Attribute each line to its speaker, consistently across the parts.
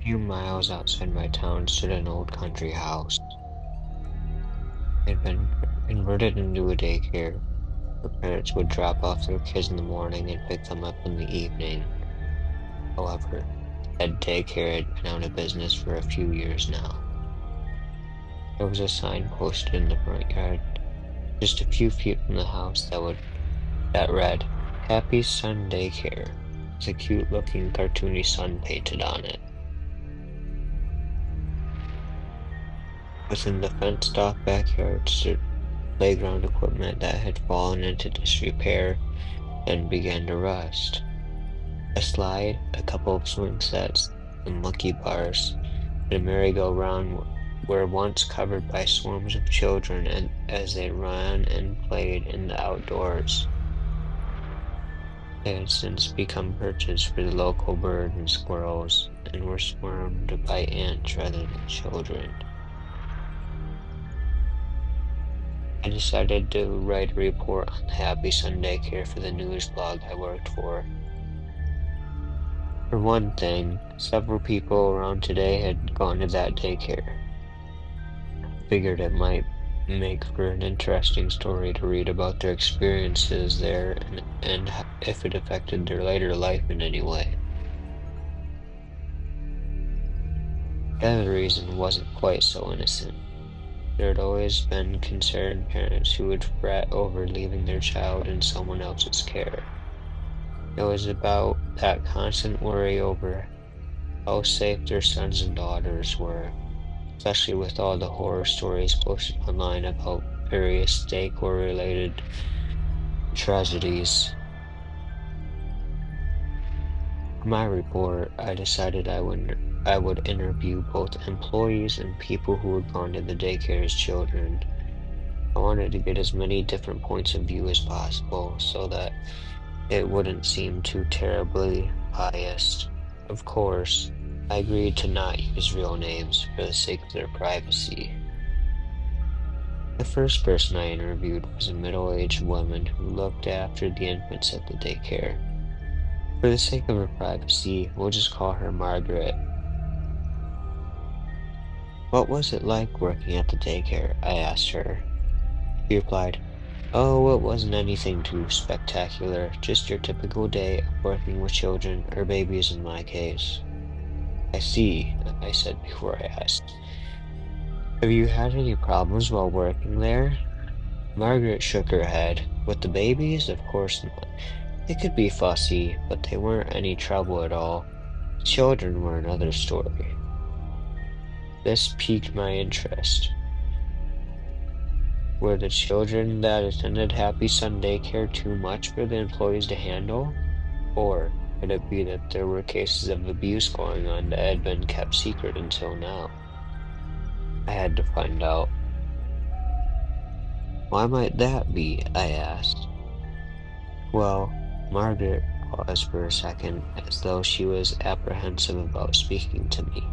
Speaker 1: few miles outside my town stood an old country house. It had been converted into a daycare where parents would drop off their kids in the morning and pick them up in the evening. However, that daycare had been out of business for a few years now. There was a sign posted in the front yard, just a few feet from the house that read, "Happy Sun Daycare," with a cute-looking cartoony sun painted on it. Within the fenced-off backyard stood playground equipment that had fallen into disrepair and began to rust. A slide, a couple of swing sets, some monkey bars, and a merry-go-round were once covered by swarms of children and as they ran and played in the outdoors. They had since become perches for the local birds and squirrels, and were swarmed by ants rather than children. I decided to write a report on the Happy Sun Daycare for the news blog I worked for. For one thing, several people around today had gone to that daycare. Figured it might make for an interesting story to read about their experiences there and if it affected their later life in any way. The other reason wasn't quite so innocent. There had always been concerned parents who would fret over leaving their child in someone else's care. It was about that constant worry over how safe their sons and daughters were, especially with all the horror stories posted online about various Daycare-related tragedies. For my report, I decided I would interview both employees and people who had gone to the daycare as children. I wanted to get as many different points of view as possible so that it wouldn't seem too terribly biased. Of course, I agreed to not use real names for the sake of their privacy. The first person I interviewed was a middle-aged woman who looked after the infants at the daycare. For the sake of her privacy, we'll just call her Margaret. "What was it like working at the daycare?" I asked her. She replied, "Oh, it wasn't anything too spectacular, just your typical day of working with children, or babies in my case." "I see," I said before I asked. "Have you had any problems while working there?" Margaret shook her head. "With the babies? Of course not. They could be fussy, but they weren't any trouble at all. The children were another story." This piqued my interest. Were the children that attended Happy Sun Daycare too much for the employees to handle? Or could it be that there were cases of abuse going on that had been kept secret until now? I had to find out. "Why might that be?" I asked. Well, Margaret paused for a second, as though she was apprehensive about speaking to me.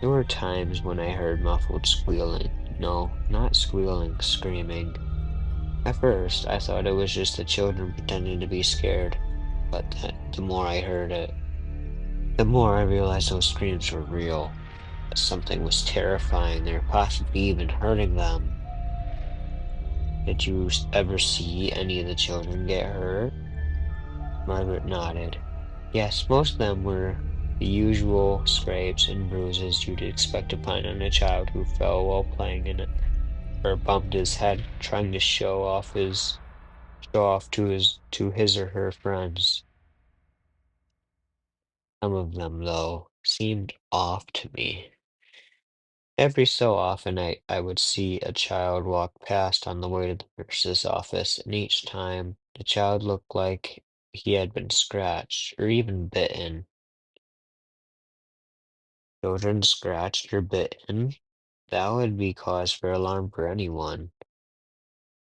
Speaker 1: "There were times when I heard muffled squealing. No, not squealing, screaming. At first, I thought it was just the children pretending to be scared, but the more I heard it, the more I realized those screams were real. That something was terrifying there, possibly even hurting them." "Did you ever see any of the children get hurt?" Margaret nodded. "Yes, most of them were the usual scrapes and bruises you'd expect to find on a child who fell while playing in it, or bumped his head trying to show off to his or her friends. Some of them, though, seemed off to me. Every so often I would see a child walk past on the way to the nurse's office, and each time the child looked like he had been scratched or even bitten." Children scratched or bitten? That would be cause for alarm for anyone.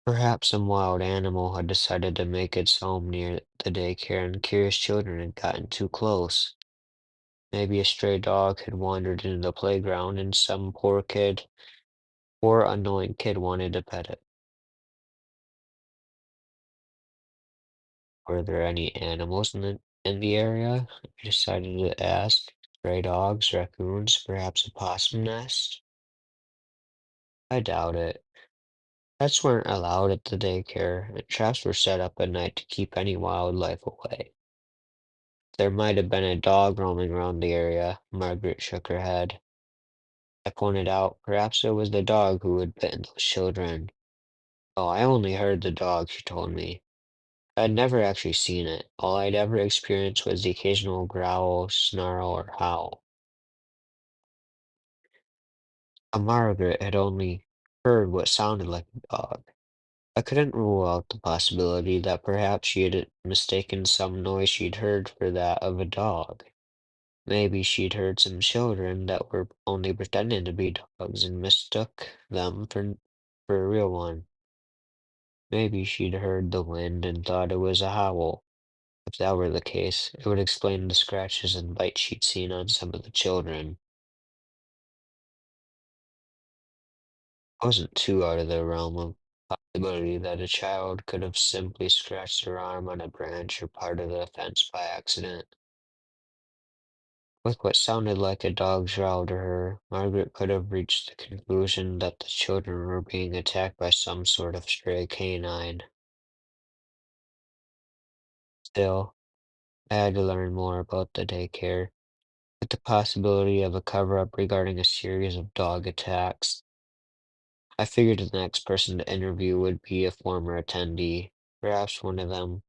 Speaker 1: Perhaps some wild animal had decided to make its home near the daycare and curious children had gotten too close. Maybe a stray dog had wandered into the playground and some poor annoying kid wanted to pet it. Were there any animals in the area? I decided to ask. Stray dogs, raccoons, perhaps a possum nest? I doubt it. Pets weren't allowed at the daycare, and traps were set up at night to keep any wildlife away. There might have been a dog roaming around the area. Margaret shook her head. I pointed out, perhaps it was the dog who had bitten those children. Oh, I only heard the dog, she told me. I'd never actually seen it. All I'd ever experienced was the occasional growl, snarl, or howl. Margaret had only heard what sounded like a dog. I couldn't rule out the possibility that perhaps she had mistaken some noise she'd heard for that of a dog. Maybe she'd heard some children that were only pretending to be dogs and mistook them for a real one. Maybe she'd heard the wind and thought it was a howl. If that were the case, it would explain the scratches and bites she'd seen on some of the children. I wasn't too out of the realm of possibility that a child could have simply scratched their arm on a branch or part of the fence by accident. With what sounded like a dog's growl to her, Margaret could have reached the conclusion that the children were being attacked by some sort of stray canine. Still, I had to learn more about the daycare, with the possibility of a cover-up regarding a series of dog attacks. I figured the next person to interview would be a former attendee. Perhaps one of them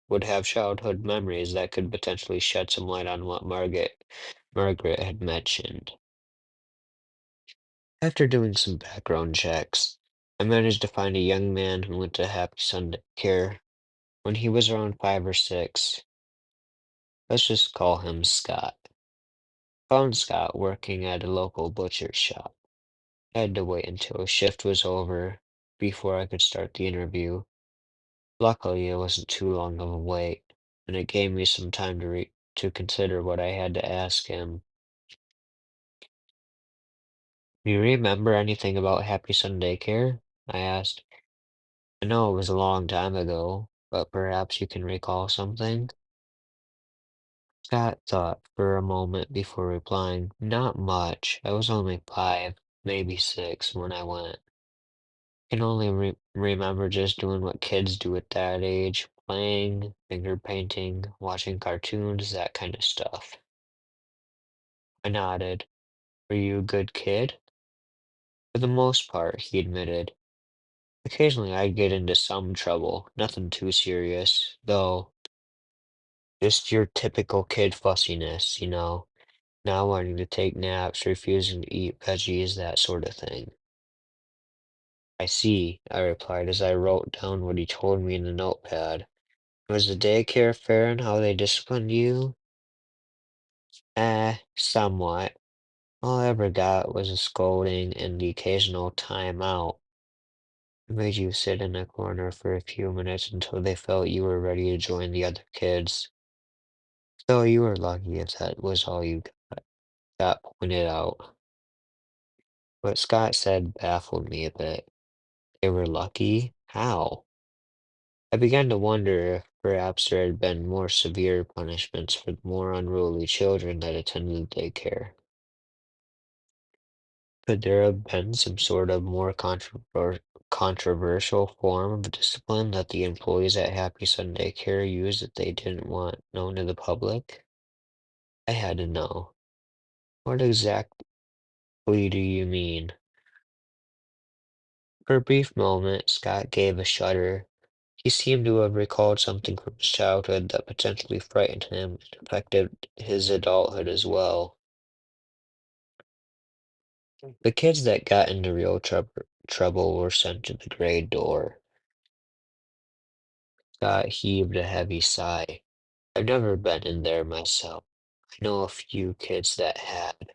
Speaker 1: would have childhood memories that could potentially shed some light on what Margaret had mentioned. After doing some background checks, I managed to find a young man who went to Happy Sun Daycare when he was around 5 or 6. Let's just call him Scott. Found Scott working at a local butcher's shop. I had to wait until his shift was over before I could start the interview. Luckily, it wasn't too long of a wait, and it gave me some time to consider what I had to ask him. "Do you remember anything about Happy Sunday Care?" I asked. "I know it was a long time ago, but perhaps you can recall something?" Scott thought for a moment before replying, "Not much. I was only 5, maybe 6 when I went. I can only remember just doing what kids do at that age, playing, finger painting, watching cartoons, that kind of stuff." I nodded. "Were you a good kid?" "For the most part," he admitted. "Occasionally I'd get into some trouble, nothing too serious, though. Just your typical kid fussiness, not wanting to take naps, refusing to eat veggies, that sort of thing." "I see," I replied as I wrote down what he told me in the notepad. "Was the daycare fair in how they disciplined you?" Somewhat. All I ever got was a scolding and the occasional time out. They made you sit in a corner for a few minutes until they felt you were ready to join the other kids. So you were lucky if that was all you got pointed out. What Scott said baffled me a bit. They were lucky? How? I began to wonder if perhaps there had been more severe punishments for the more unruly children that attended daycare. Could there have been some sort of more controversial form of discipline that the employees at Happy Sunday Care used that they didn't want known to the public? I had to know. What exactly do you mean? For a brief moment, Scott gave a shudder. He seemed to have recalled something from his childhood that potentially frightened him and affected his adulthood as well. The kids that got into real trouble were sent to the grade door. Scott heaved a heavy sigh. "I've never been in there myself. I know a few kids that had,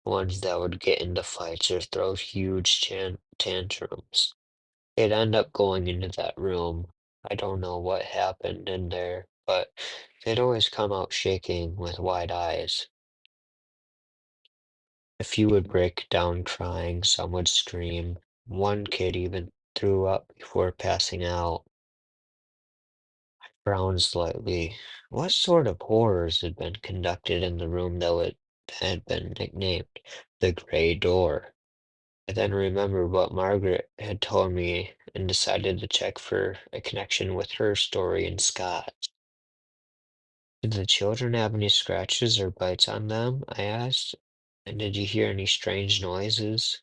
Speaker 1: ones that would get into fights or throw huge tantrums. They'd end up going into that room. I don't know what happened in there, but they'd always come out shaking with wide eyes. A few would break down crying, some would scream. One kid even threw up before passing out. frowned slightly. What sort of horrors had been conducted in the room that had been nicknamed the Grey Door? I then remembered what Margaret had told me and decided to check for a connection with her story and Scott's. Did the children have any scratches or bites on them? I asked. And did you hear any strange noises?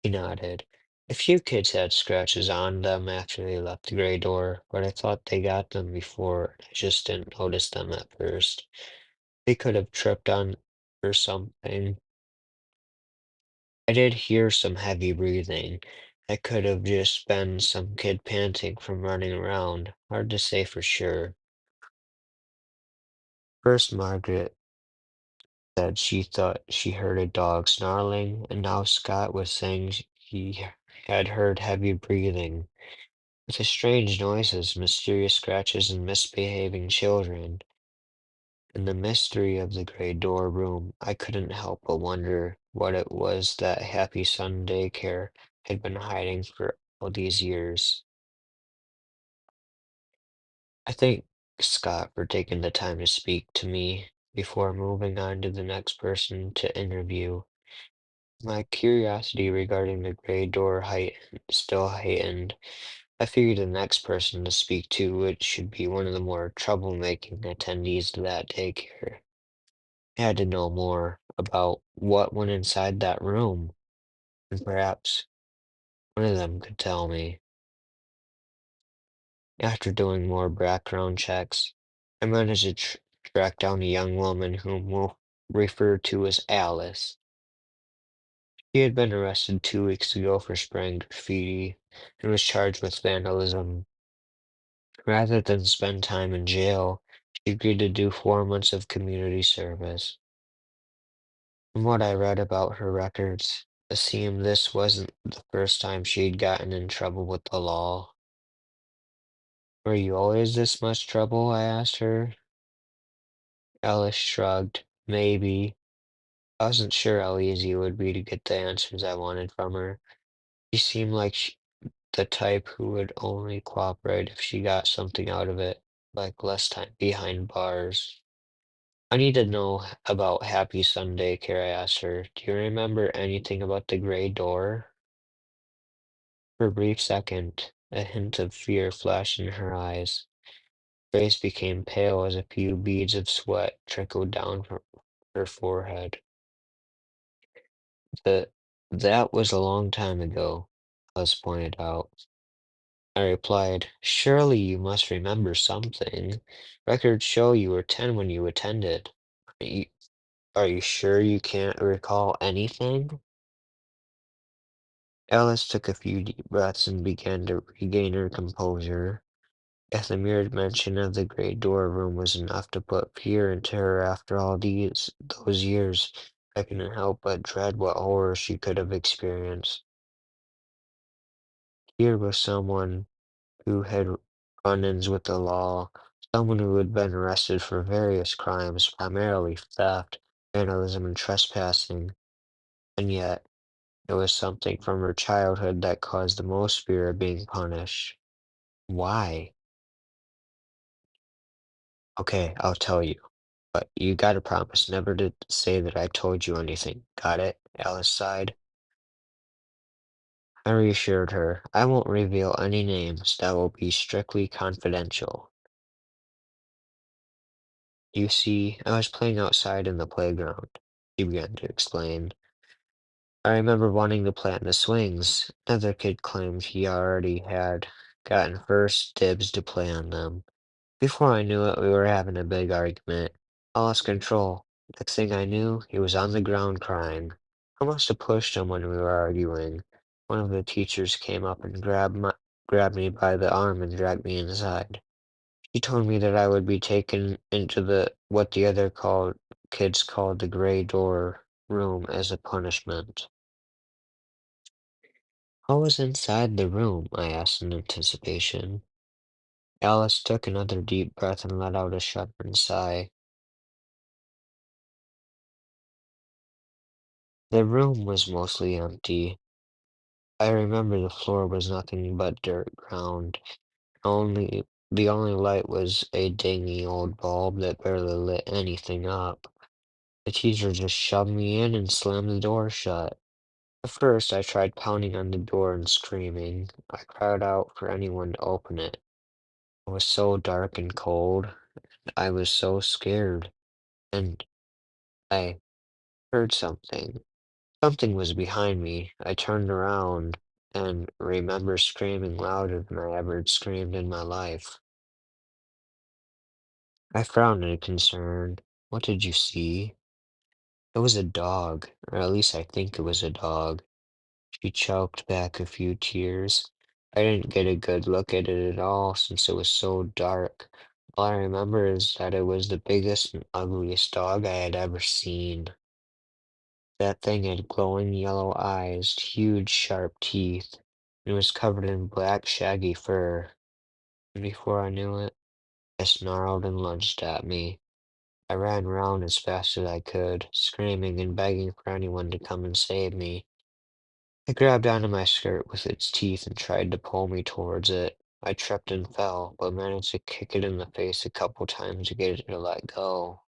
Speaker 1: He nodded. A few kids had scratches on them after they left the gray door, but I thought they got them before. I just didn't notice them at first. They could have tripped on or something. I did hear some heavy breathing. That could have just been some kid panting from running around. Hard to say for sure. First, Margaret said she thought she heard a dog snarling, and now Scott was saying he had heard heavy breathing. With the strange noises, mysterious scratches, and misbehaving children, and the mystery of the gray door room, I couldn't help but wonder what it was that Happy Sun Daycare had been hiding for all these years. I thank Scott for taking the time to speak to me before moving on to the next person to interview. My curiosity regarding the gray door still heightened. I figured the next person to speak to should be one of the more troublemaking attendees to that daycare. I had to know more about what went inside that room, and perhaps one of them could tell me. After doing more background checks, I managed to track down a young woman whom we'll refer to as Alice. She had been arrested 2 weeks ago for spraying graffiti and was charged with vandalism. Rather than spend time in jail, she agreed to do 4 months of community service. From what I read about her records, it seemed this wasn't the first time she'd gotten in trouble with the law. Were you always this much trouble? I asked her. Alice shrugged. Maybe. I wasn't sure how easy it would be to get the answers I wanted from her. She seemed like the type who would only cooperate if she got something out of it, like less time behind bars. I need to know about Happy Sunday, Care, I asked her. Do you remember anything about the gray door? For a brief second, a hint of fear flashed in her eyes. Her face became pale as a few beads of sweat trickled down her forehead. The, that was a long time ago, Alice pointed out. I replied, surely you must remember something. Records show you were 10 when you attended. Are you, are you sure you can't recall anything? Alice took a few deep breaths and began to regain her composure. If the mere mention of the great door room was enough to put fear into her after all those years, I couldn't help but dread what horror she could have experienced. Here was someone who had run-ins with the law, someone who had been arrested for various crimes, primarily theft, vandalism, and trespassing, and yet it was something from her childhood that caused the most fear of being punished. Why? Okay, I'll tell you. But you gotta promise never to say that I told you anything. Got it? Alice sighed. I reassured her. I won't reveal any names. That will be strictly confidential. You see, I was playing outside in the playground, she began to explain. I remember wanting to play on the swings. Another kid claimed he already had gotten first dibs to play on them. Before I knew it, we were having a big argument. I lost control. Next thing I knew, he was on the ground crying. I must have pushed him when we were arguing. One of the teachers came up and grabbed me by the arm and dragged me inside. She told me that I would be taken into what the other kids called the gray door room as a punishment. What was inside the room? I asked in anticipation. Alice took another deep breath and let out a shuddering sigh. The room was mostly empty. I remember the floor was nothing but dirt ground. Only the only light was a dingy old bulb that barely lit anything up. The teacher just shoved me in and slammed the door shut. At first, I tried pounding on the door and screaming. I cried out for anyone to open it. It was so dark and cold. I was so scared. And I heard something. Something was behind me. I turned around and remember screaming louder than I ever screamed in my life. I frowned in concern. What did you see? It was a dog, or at least I think it was a dog. She choked back a few tears. I didn't get a good look at it at all since it was so dark. All I remember is that it was the biggest and ugliest dog I had ever seen. That thing had glowing yellow eyes, huge sharp teeth, and was covered in black shaggy fur. And before I knew it, it snarled and lunged at me. I ran round as fast as I could, screaming and begging for anyone to come and save me. It grabbed onto my skirt with its teeth and tried to pull me towards it. I tripped and fell, but managed to kick it in the face a couple times to get it to let go.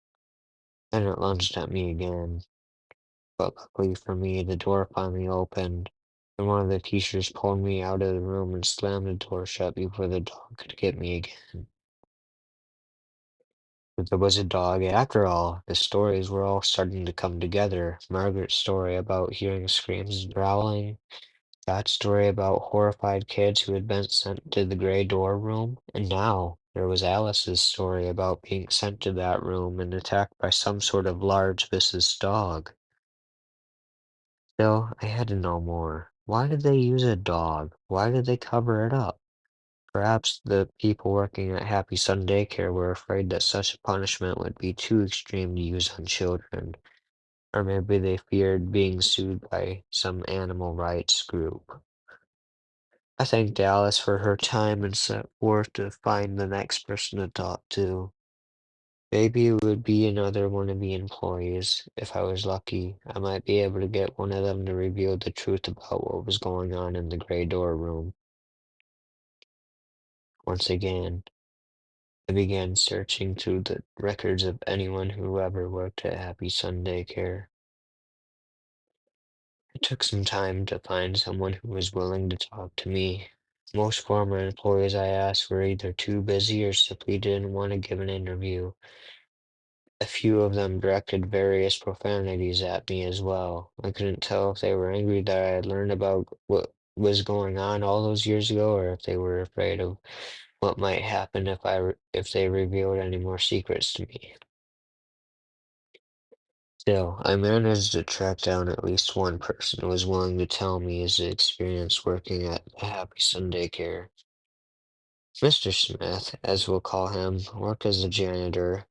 Speaker 1: Then it lunged at me again. But luckily for me, the door finally opened, and one of the teachers pulled me out of the room and slammed the door shut before the dog could get me again. But there was a dog after all. The stories were all starting to come together. Margaret's story about hearing screams and growling, that story about horrified kids who had been sent to the gray door room, and now there was Alice's story about being sent to that room and attacked by some sort of large vicious dog. Still, I had to know more. Why did they use a dog? Why did they cover it up? Perhaps the people working at Happy Sun Daycare were afraid that such a punishment would be too extreme to use on children, or maybe they feared being sued by some animal rights group. I thanked Alice for her time and set forth to find the next person to talk to. Maybe it would be another one of the employees. If I was lucky, I might be able to get one of them to reveal the truth about what was going on in the gray door room. Once again, I began searching through the records of anyone who ever worked at Happy Sunday Care. It took some time to find someone who was willing to talk to me. Most former employees I asked were either too busy or simply didn't want to give an interview. A few of them directed various profanities at me as well. I couldn't tell if they were angry that I had learned about what was going on all those years ago, or if they were afraid of what might happen if they revealed any more secrets to me. Still, I managed to track down at least one person who was willing to tell me his experience working at Happy Sunday Care. Mr. Smith, as we'll call him, worked as a janitor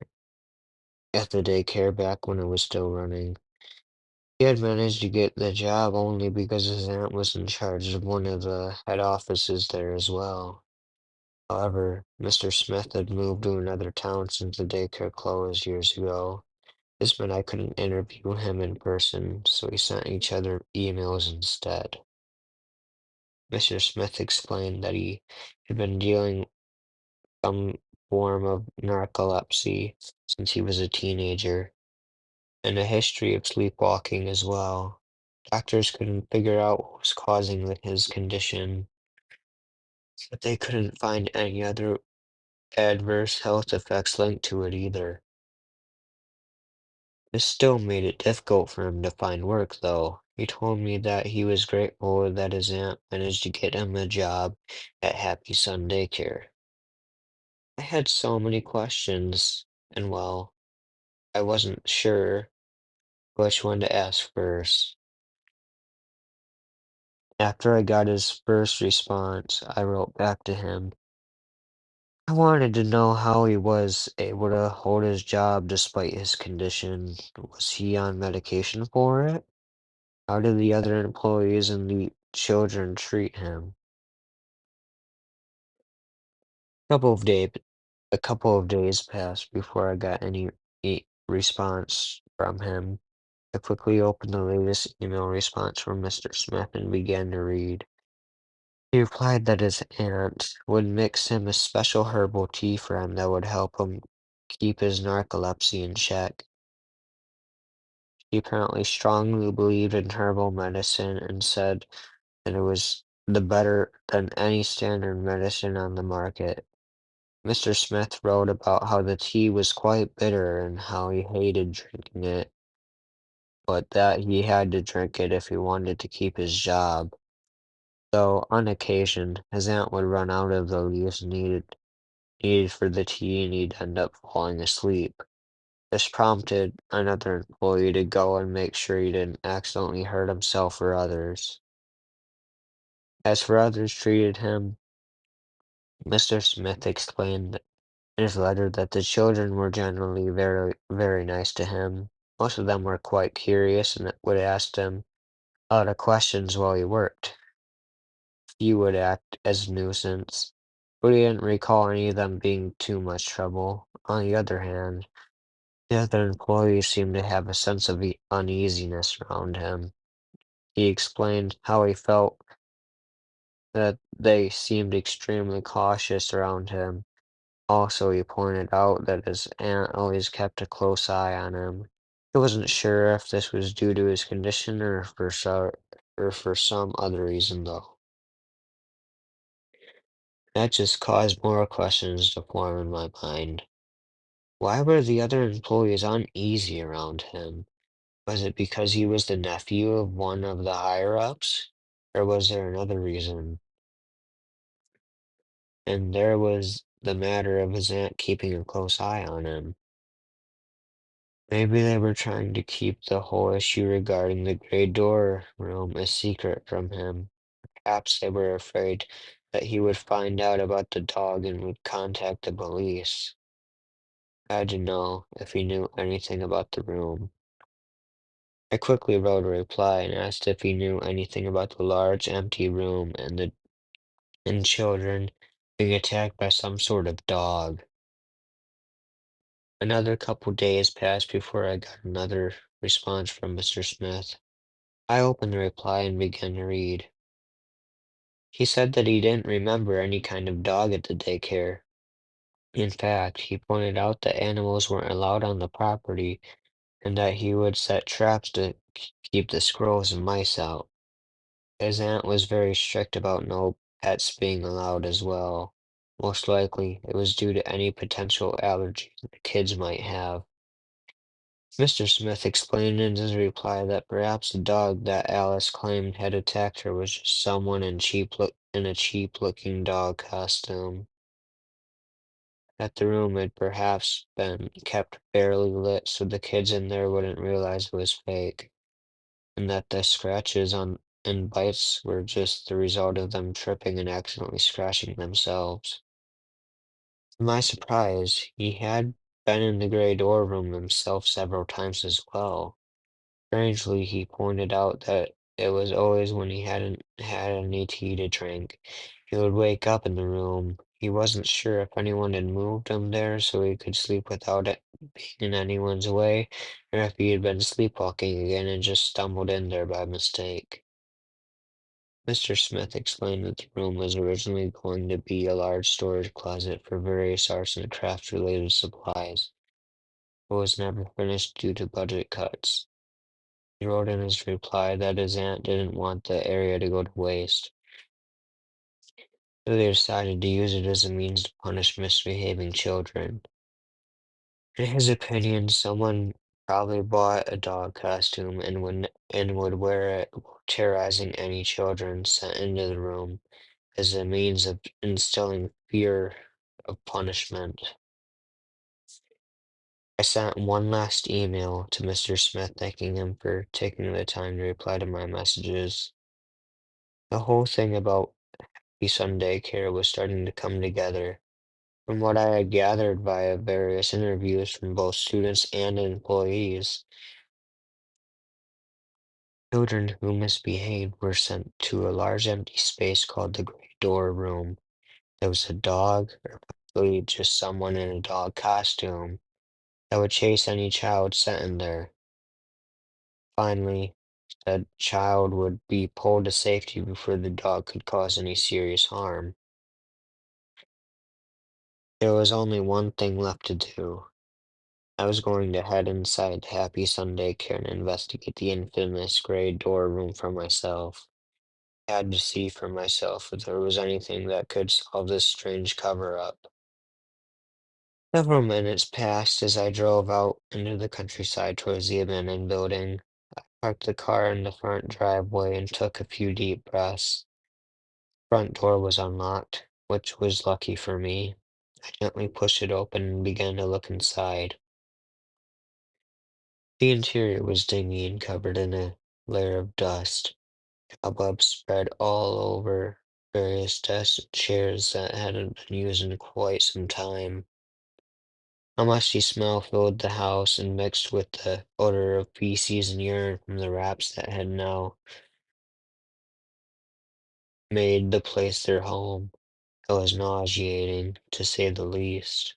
Speaker 1: at the daycare back when it was still running. He had managed to get the job only because his aunt was in charge of one of the head offices there as well. However, Mr. Smith had moved to another town since the daycare closed years ago. This meant I couldn't interview him in person, so we sent each other emails instead. Mr. Smith explained that he had been dealing with some form of narcolepsy since he was a teenager, and a history of sleepwalking as well. Doctors couldn't figure out what was causing his condition, but they couldn't find any other adverse health effects linked to it either. This still made it difficult for him to find work, though. He told me that he was grateful that his aunt managed to get him a job at Happy Sun Daycare. I had so many questions, and well, I wasn't sure which one to ask first. After I got his first response, I wrote back to him. I wanted to know how he was able to hold his job despite his condition. Was he on medication for it? How did the other employees and the children treat him? Couple of day, a couple of days passed before I got any response from him. I quickly opened the latest email response from Mr. Smith and began to read. He replied that his aunt would mix him a special herbal tea for him that would help him keep his narcolepsy in check. He apparently strongly believed in herbal medicine and said that it was the better than any standard medicine on the market. Mr. Smith wrote about how the tea was quite bitter and how he hated drinking it, but that he had to drink it if he wanted to keep his job. Though on occasion, his aunt would run out of the leaves needed for the tea and he'd end up falling asleep. This prompted another employee to go and make sure he didn't accidentally hurt himself or others. As for others treated him, Mr. Smith explained in his letter that the children were generally very, very nice to him. Most of them were quite curious and would ask him a lot of questions while he worked. Few would act as nuisance, but he didn't recall any of them being too much trouble. On the other hand, the other employees seemed to have a sense of uneasiness around him. He explained how he felt that they seemed extremely cautious around him. Also, he pointed out that his aunt always kept a close eye on him. He wasn't sure if this was due to his condition or for some other reason, though. That just caused more questions to form in my mind. Why were the other employees uneasy around him? Was it because he was the nephew of one of the higher-ups? Or was there another reason? And there was the matter of his aunt keeping a close eye on him. Maybe they were trying to keep the whole issue regarding the gray door room a secret from him. Perhaps they were afraid that he would find out about the dog and would contact the police. I had to know if he knew anything about the room. I quickly wrote a reply and asked if he knew anything about the large empty room and children being attacked by some sort of dog. Another couple days passed before I got another response from Mr. Smith. I opened the reply and began to read. He said that he didn't remember any kind of dog at the daycare. In fact, he pointed out that animals weren't allowed on the property and that he would set traps to keep the squirrels and mice out. His aunt was very strict about no pets being allowed as well. Most likely, it was due to any potential allergies the kids might have. Mr. Smith explained in his reply that perhaps the dog that Alice claimed had attacked her was just someone in a cheap-looking dog costume. That the room had perhaps been kept barely lit so the kids in there wouldn't realize it was fake, and that the scratches on and bites were just the result of them tripping and accidentally scratching themselves. To my surprise, he had been in the gray door room himself several times as well. Strangely, he pointed out that it was always when he hadn't had any tea to drink. He would wake up in the room. He wasn't sure if anyone had moved him there so he could sleep without it being in anyone's way, or if he had been sleepwalking again and just stumbled in there by mistake. Mr. Smith explained that the room was originally going to be a large storage closet for various arts and crafts related supplies, but was never finished due to budget cuts. He wrote in his reply that his aunt didn't want the area to go to waste, so they decided to use it as a means to punish misbehaving children. In his opinion, someone probably bought a dog costume and would wear it while terrorizing any children sent into the room as a means of instilling fear of punishment. I sent one last email to Mr. Smith thanking him for taking the time to reply to my messages. The whole thing about the Sun Daycare was starting to come together. From what I had gathered via various interviews from both students and employees, children who misbehaved were sent to a large empty space called the Great Door Room. There was a dog, or possibly just someone in a dog costume, that would chase any child sent in there. Finally, the child would be pulled to safety before the dog could cause any serious harm. There was only one thing left to do. I was going to head inside Happy Sun Daycare and investigate the infamous gray door room for myself. I had to see for myself if there was anything that could solve this strange cover-up. Several minutes passed as I drove out into the countryside towards the abandoned building. I parked the car in the front driveway and took a few deep breaths. Front door was unlocked, which was lucky for me. I gently pushed it open and began to look inside. The interior was dingy and covered in a layer of dust. Cobwebs spread all over various desks and chairs that hadn't been used in quite some time. A musty smell filled the house and mixed with the odor of feces and urine from the rats that had now made the place their home. It was nauseating, to say the least.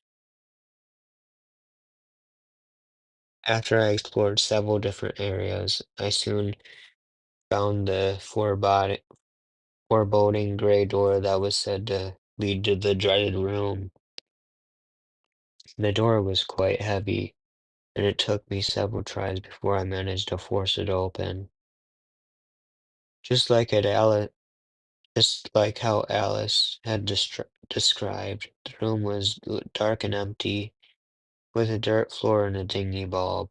Speaker 1: After I explored several different areas, I soon found the foreboding gray door that was said to lead to the dreaded room. The door was quite heavy, and it took me several tries before I managed to force it open. Just like it, just like how Alice had described, the room was dark and empty, with a dirt floor and a dingy bulb.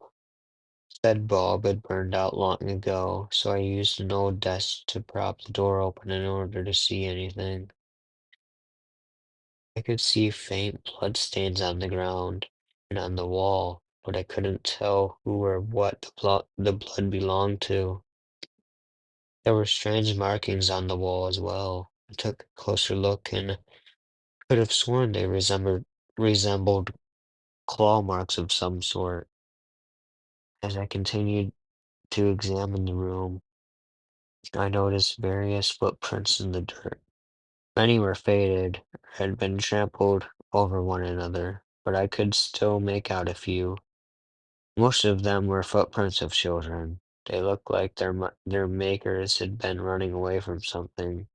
Speaker 1: Said bulb had burned out long ago, so I used an old desk to prop the door open in order to see anything. I could see faint blood stains on the ground and on the wall, but I couldn't tell who or what the blood belonged to. There were strange markings on the wall as well. I took a closer look and could have sworn they resembled claw marks of some sort. As I continued to examine the room, I noticed various footprints in the dirt. Many were faded, or had been trampled over one another, but I could still make out a few. Most of them were footprints of children. They looked like their makers had been running away from something.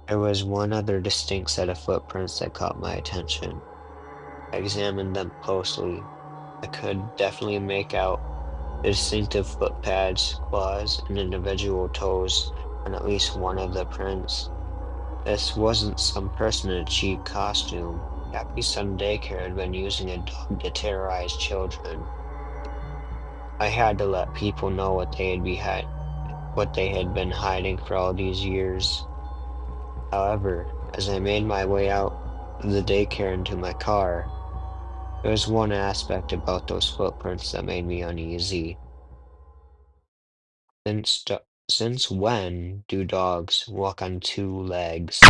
Speaker 1: There was one other distinct set of footprints that caught my attention. I examined them closely. I could definitely make out the distinctive foot pads, claws, and individual toes on at least one of the prints. This wasn't some person in a cheap costume. Happy Sun Daycare had been using a dog to terrorize children. I had to let people know what they had been hiding for all these years. However, as I made my way out of the daycare into my car, there was one aspect about those footprints that made me uneasy. Since, do- since when do dogs walk on two legs?